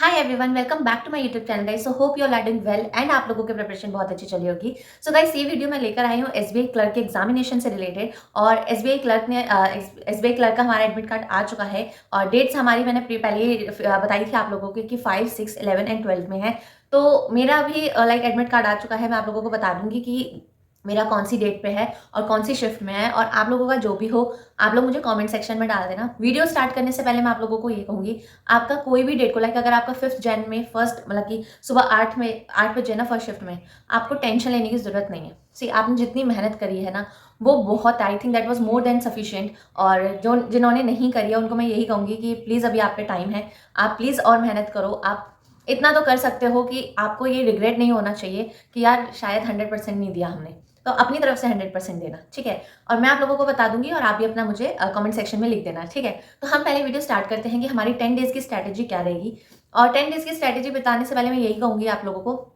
Hi everyone, welcome back to my YouTube channel guys. So hope you are doing well and आप लोगों की preparation बहुत अच्छी चली होगी। सो गाइस, ये वीडियो मैं लेकर आई हूँ एसबीआई क्लर्क के एग्जामिनेशन से रिलेटेड। और एसबीआई क्लर्क का हमारा एडमिट कार्ड आ चुका है और डेट्स हमारी मैंने पहले ही बताई थी आप लोगों को कि 5, 6, 11 एंड 12 में है। तो मेरा भी एडमिट कार्ड आ चुका है। मैं आप लोगों को बता दूंगी कि मेरा कौन सी डेट पे है और कौन सी शिफ्ट में है। और आप लोगों का जो भी हो, आप लोग मुझे कमेंट सेक्शन में डाल देना। वीडियो स्टार्ट करने से पहले मैं आप लोगों को ये कहूंगी, आपका कोई भी डेट को अगर आपका 5 जन में फर्स्ट कि सुबह 8 बजे ना फर्स्ट शिफ्ट में, आपको टेंशन लेने की जरूरत नहीं है। सी आपने जितनी मेहनत करी है ना, वो बहुत, I think that was more than sufficient. और जो जिन्होंने नहीं करी है उनको मैं यही कहूंगी कि प्लीज़ अभी आप पे टाइम है, आप प्लीज़ और मेहनत करो। आप इतना तो कर सकते हो कि आपको ये रिग्रेट नहीं होना चाहिए कि यार शायद 100% नहीं दिया हमने। तो अपनी तरफ से 100% देना, ठीक है। और मैं आप लोगों को बता दूंगी और आप भी अपना मुझे कमेंट सेक्शन में लिख देना, ठीक है। तो हम पहले वीडियो स्टार्ट करते हैं कि हमारी 10 डेज की स्ट्रैटेजी क्या रहेगी। और 10 डेज की स्ट्रैटेजी बताने से पहले मैं यही कहूंगी आप लोगों को,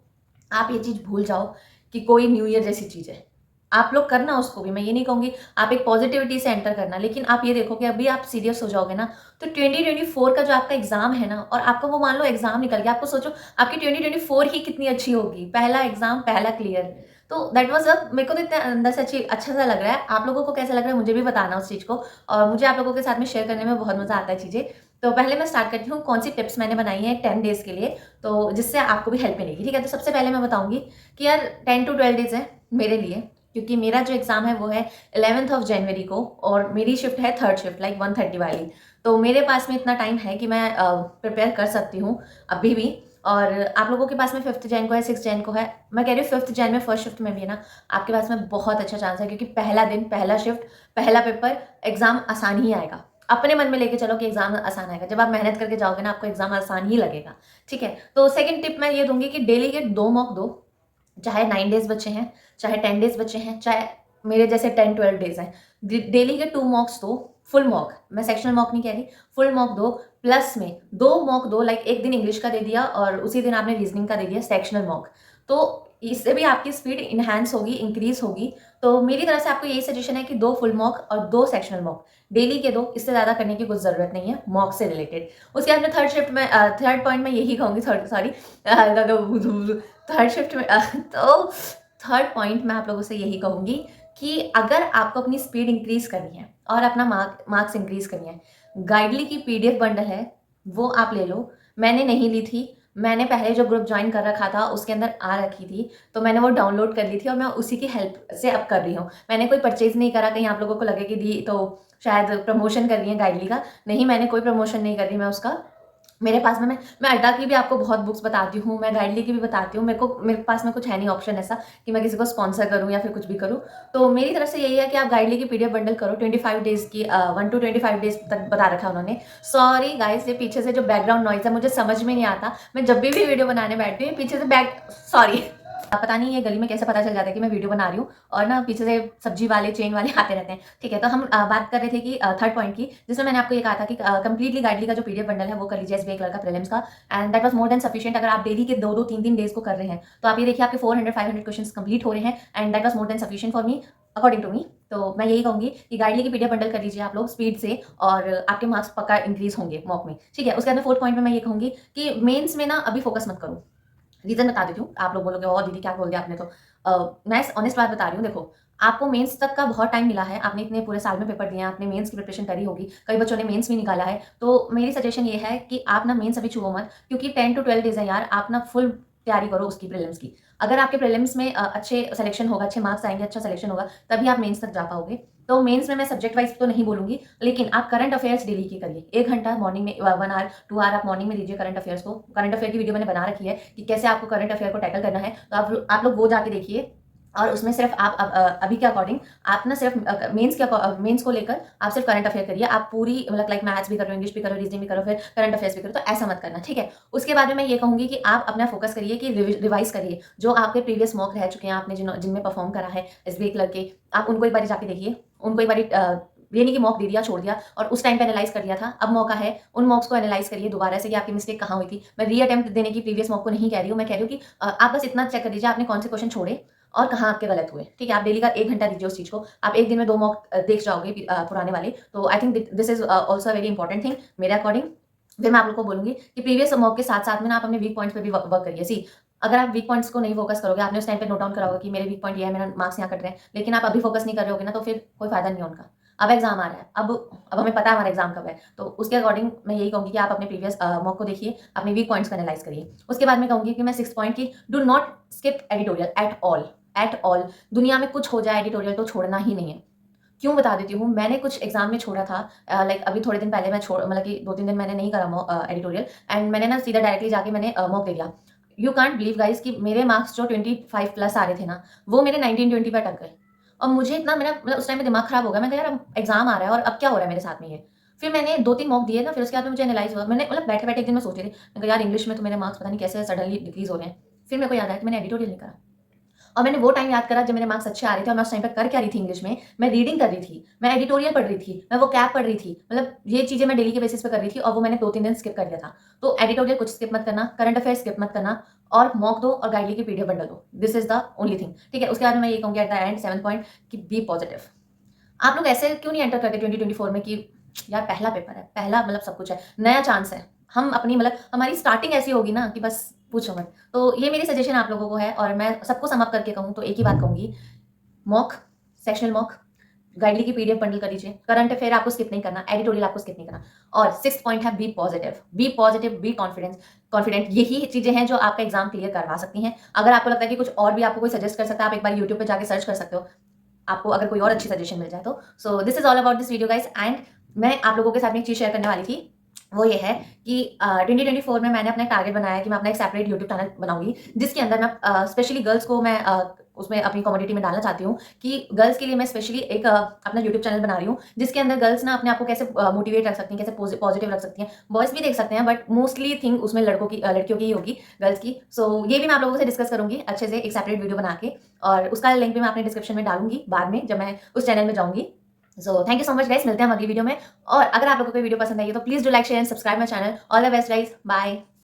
आप ये चीज़ भूल जाओ कि कोई न्यू ईयर जैसी चीज़ है। आप लोग करना उसको भी, मैं ये नहीं कहूंगी, आप एक पॉजिटिविटी से एंटर करना। लेकिन आप ये देखो कि अभी आप सीरियस हो जाओगे ना, तो 2024 का जो आपका एग्जाम है ना, और आपका वो मान लो एग्जाम निकल गया, आपको सोचो आपकी 2024 ही कितनी अच्छी होगी। पहला एग्जाम, पहला क्लियर। तो दैट वाज अ, मेरे को तो इतना अंदर से अच्छा सा लग रहा है। आप लोगों को कैसा लग रहा है मुझे भी बताना उस चीज़ को। और मुझे आप लोगों के साथ में शेयर करने में बहुत मजा आता है चीज़ें। तो पहले मैं स्टार्ट करती हूँ कौन सी टिप्स मैंने बनाई है 10 डेज के लिए, तो जिससे आपको भी हेल्प मिलेगी, ठीक है। तो सबसे पहले मैं बताऊंगी कि यार 10 to 12 डेज है मेरे लिए, क्योंकि मेरा जो एग्जाम है वो है 11th ऑफ जनवरी को, और मेरी शिफ्ट है थर्ड शिफ्ट 1:30 वाली। तो मेरे पास में इतना टाइम है कि मैं प्रिपेयर कर सकती हूँ अभी भी। और आप लोगों के पास में 5th जैन को है, 6th जैन को है। मैं कह रही हूँ 5th जैन में फर्स्ट शिफ्ट में भी है ना, आपके पास में बहुत अच्छा चांस है, क्योंकि पहला दिन, पहला शिफ्ट, पहला पेपर, एग्जाम आसान ही आएगा। अपने मन में लेके चलो कि एग्जाम आसान आएगा। जब आप मेहनत करके जाओगे ना, आपको एग्जाम आसान ही लगेगा, ठीक है। तो सेकंड टिप मैं ये दूंगी कि डेली के 2 मॉक दो। चाहे 9 डेज बचे हैं, चाहे 10 डेज बचे हैं, चाहे मेरे जैसे 10-12 डेज हैं, डेली के 2 मॉक्स दो। फुल मॉक, मैं सेक्शनल मॉक नहीं कह रही, फुल मॉक दो। प्लस में 2 मॉक दो, एक दिन इंग्लिश का दे दिया और उसी दिन आपने रीजनिंग का दे दिया सेक्शनल मॉक। तो इससे भी आपकी स्पीड इनहेंस होगी, इंक्रीज होगी। तो मेरी तरफ से आपको यही सजेशन है कि 2 फुल मॉक और 2 सेक्शनल मॉक डेली के दो। इससे ज्यादा करने की कुछ जरूरत नहीं है मॉक से रिलेटेड। उसके बाद में थर्ड शिफ्ट में, थर्ड पॉइंट में यही कहूंगी, सॉरी, थर्ड शिफ्ट में तो थर्ड पॉइंट मैं आप लोगों से यही कहूंगी कि अगर आपको अपनी स्पीड इंक्रीज करनी है और अपना मार्क्स इंक्रीज करनी है, गाइडली की पीडीएफ बंडल है, वो आप ले लो। मैंने नहीं ली थी, मैंने पहले जो ग्रुप ज्वाइन कर रखा था उसके अंदर आ रखी थी, तो मैंने वो डाउनलोड कर ली थी और मैं उसी की हेल्प से अब कर रही हूँ। मैंने कोई परचेज नहीं करा, कहीं आप लोगों को लगे कि दी तो शायद प्रमोशन कर रही है गाइडली का। नहीं, मैंने कोई प्रमोशन नहीं कर रही मैं उसका। मेरे पास में मैं अड्डा की भी आपको बहुत बुक्स बताती हूँ, मैं गाइडली की भी बताती हूँ। मेरे पास में कुछ है नहीं ऑप्शन ऐसा कि मैं किसी को स्पॉन्सर करूँ या फिर कुछ भी करूँ। तो मेरी तरफ से यही है कि आप गाइडली की पीडीएफ बंडल करो। 25 डेज की, 1 to 25 डेज तक बता रखा है उन्होंने। सॉरी गाइस, ये पीछे से जो बैकग्राउंड नॉइज है मुझे समझ में नहीं आता। मैं जब भी वीडियो बनाने बैठती हूँ पीछे से सॉरी, पता नहीं ये गली में कैसे पता चल जाता है कि मैं वीडियो बना रही हूँ, और ना पीछे से सब्जी वाले, चेन वाले आते रहते हैं, ठीक है। तो हम बात कर रहे थे कि थर्ड पॉइंट की, जिसमें मैंने आपको ये कहा था कि कंप्लीटली गाइडली का जो पीडीएफ बंडल है वो कर लीजिए एसबीआई कलर का प्रीलिम्स का। And that was more than sufficient. अगर आप डेली के 2-2, 3-3 डेज को कर रहे हैं तो आप ये देखिए आपके 400-500 क्वेश्चंस कंप्लीट हो रहे हैं। And that was more than sufficient for me, according to me. तो मैं यही कहूंगी कि गाइडली की पीडीएफ बंडल कर लीजिए आप लोग स्पीड से, और आपके मार्क्स पक्का इंक्रीज होंगे मॉक में, ठीक है। उसके बाद फोर्थ पॉइंट में मैं ये कहूंगी कि मेंस में ना अभी फोकस मत करो। रीजन बता देती हूँ, आप लोग बोलोगे और दीदी क्या बोल दिया आपने। तो मैं ऑनेस्ट बात बता रही हूँ, देखो आपको मेंस तक का बहुत टाइम मिला है, आपने इतने पूरे साल में पेपर दिए हैं, आपने मेंस की प्रिपरेशन करी होगी, कई बच्चों ने मेंस भी निकाला है। तो मेरी सजेशन ये है कि आप ना मेंस अभी छुओ मत, क्योंकि 10 to 12 डेज है यार। आप ना फुल तैयारी करो उसकी, प्रीलिम्स की। अगर आपके प्रीलिम्स में अच्छे सिलेक्शन होगा, अच्छे मार्क्स आएंगे, अच्छा सिलेक्शन होगा, तभी आप मेंस तक जा पाओगे। तो मेंस में मैं सब्जेक्ट वाइज तो नहीं बोलूंगी, लेकिन आप करंट अफेयर्स डेली की करिए। 1 घंटा मॉर्निंग में, 1 आवर 2 आवर आप मॉर्निंग में दीजिए करंट अफेयर्स को। करंट अफेयर की वीडियो मैंने बना रखी है कि कैसे आपको करंट अफेयर को टैकल करना है, तो आप लोग वो जाके देखिए। और उसमें सिर्फ आप अभी के अकॉर्डिंग, आप ना सिर्फ मेंस को लेकर आप सिर्फ करंट अफेयर करिए। आप पूरी मैथ्स भी करो, इंग्लिश भी करो, रीजनिंग भी करो, फिर करंट अफेयर्स भी करो, तो ऐसा मत करना, ठीक है। उसके बाद में मैं ये कहूंगी कि आप अपना फोकस करिए कि रिवाइज करिए जो आपके प्रीवियस मॉक रह चुके हैं, आपने जिनमें परफॉर्म करा है एसबीआई क्लर्क के, आप उनको एक बार जाके देखिए। उनको एक बार ये नहीं कि मॉक दे दिया छोड़ दिया और उस टाइम पे एनालाइज कर दिया था, अब मौका है उन मॉक्स को एनालाइज करिए दोबारा से कि आपकी मिस्टेक कहाँ हुई थी। मैं री अटेम्प्ट देने की प्रीवियस मॉक को नहीं कह रही हूँ, मैं कह रही हूँ कि आप बस इतना चेक कर लीजिए आपने कौन से क्वेश्चन छोड़े और कहाँ आपके गलत हुए, ठीक है। आप डेली का 1 घंटा दीजिए उस चीज को। आप एक दिन में 2 मॉक देख जाओगे पुराने वाले, तो I think this is also very important thing मेरे अकॉर्डिंग। फिर मैं आप लोगों को बोलूँगी कि प्रीवियस मॉक के साथ-साथ में ना आप अपने वीक पॉइंट्स पे भी वर्क करिए। सी अगर आप वीक पॉइंट्स को नहीं फोकस करोगे, आपने उस टाइम पे नोट डाउन करा होगा कि मेरे वीक पॉइंट ये है, मेरा मार्क्स यहाँ कट रहे हैं, लेकिन आप अभी फोकस नहीं कर रहे होगे ना, तो फिर कोई फ़ायदा नहीं है उनका। अब एग्ज़ाम आ रहा है, अब हमें पता है हमारा एग्ज़ाम कब है, तो उसके अकॉर्डिंग मैं यही कहूँगी कि आप अपने प्रीवियस मॉक को देखिए, अपने वीक पॉइंट्स को एनालाइज़ करिए। उसके बाद मैं कहूँगी कि मैं 6th पॉइंट की do not skip editorial at all. दुनिया में कुछ हो जाए एडिटोरियल तो छोड़ना ही नहीं है। क्यों बता देती हूँ, मैंने कुछ एग्ज़ाम में छोड़ा था लाइक अभी थोड़े दिन पहले मैं छोड़ मतलब कि 2-3 दिन मैंने नहीं करा एडिटोरियल एंड मैंने ना सीधा डायरेक्टली जाके मैंने मॉक दे दिया। यू कांट बिलीव गाइज़ कि मेरे मार्क्स जो 25 प्लस आ रहे थे ना, वो मेरे 19-20 पे अटक गए। और मुझे इतना मेरा मतलब उस टाइम में दिमाग खराब हो गया, मैं कहा यार अब एग्ज़ाम आ रहा है और अब क्या हो रहा है मेरे साथ में ये? फिर मैंने 2-3 मॉक दिए ना, फिर उसके बाद में मुझे एनालाइज़ हुआ। मैंने मतलब बैठे-बैठे एक दिन मैं सोच रही थी, मैं कहा यार इंग्लिश में तो मेरे मार्क्स पता नहीं कैसे सडनली डिक्रीज़ हो रहे हैं। फिर मेरे को याद आया कि मैंने एडिटोरियल नहीं करा। और मैंने वो टाइम याद करा जब मेरे मार्क्स अच्छे आ रहे थे और मैं उस टाइम पे कर क्या रही थी इंग्लिश में, मैं रीडिंग कर रही थी, मैं एडिटोरियल पढ़ रही थी, मैं वोकैब पढ़ रही थी। मतलब ये चीज़ें मैं डेली के बेसिस पे कर रही थी और वो मैंने 2-3 दिन स्किप कर दिया था। तो एडिटोरियल कुछ स्किप मत करना, करंट अफेयर्स स्किप मत करना और मॉक दो और गाइडली की पीडीएफ बंडल दो। This is the only thing. ठीक है? उसके बाद में मैं ये कहूँगी at the end 7th point कि बी पॉजिटिव। आप लोग ऐसे क्यों नहीं एंटर करते 2024 में कि यार पहला पेपर है, पहला मतलब सब कुछ है, नया चांस है। हम अपनी मतलब हमारी स्टार्टिंग ऐसी होगी ना कि बस पूछो मत। तो ये मेरी सजेशन आप लोगों को है और मैं सबको सम अप करके कहूँ तो एक ही बात कहूँगी, मॉक, सेक्शनल मॉक, गाइडली की पीडीएफ बंडल कर लीजिए, करंट अफेयर आपको स्किप नहीं करना, एडिटोरियल आपको स्किप नहीं करना और 6th पॉइंट है बी पॉजिटिव, बी कॉन्फिडेंट। यही चीज़ें हैं जो आपका एग्जाम क्लियर करवा सकती हैं। अगर आपको लगता है कि कुछ और भी आपको कोई सजेस्ट कर सकता है, आप एक बार यूट्यूब पे जाके सर्च कर सकते हो। आपको अगर कोई और अच्छी सजेशन मिल जाए तो। So this is all about this video guys and मैं आप लोगों के साथ में एक चीज़ शेयर करने वाली थी। वो ये है कि 2024 में मैंने अपना एक टारगेट बनाया है कि मैं अपना एक सेपरेट यूट्यूब चैनल बनाऊँगी, जिसके अंदर मैं स्पेशली गर्ल्स को मैं उसमें अपनी कम्युनिटी में डालना चाहती हूँ कि गर्ल्स के लिए मैं स्पेशली एक अपना यूट्यूब चैनल बना रही हूँ, जिसके अंदर गर्ल्स ना अपने आप को कैसे मोटिवेट रख सकती हैं, कैसे पॉजिटिव रख सकती हैं। बॉयज़ भी देख सकते हैं बट मोस्टली थिंग उसमें लड़कियों की ही होगी, गर्ल्स की। सो ये भी मैं आप लोगों से डिस्कस करूँगी अच्छे से एक सेपरेट वीडियो बना के और उसका लिंक भी मैं अपने डिस्क्रिप्शन में डालूँगी बाद में जब मैं उस चैनल में जाऊँगी। So thank you so much guys, मिलते हैं हम अगली वीडियो में और अगर आप लोगों को ये वीडियो पसंद आई है तो please do like, share and subscribe my channel. All the best guys, bye.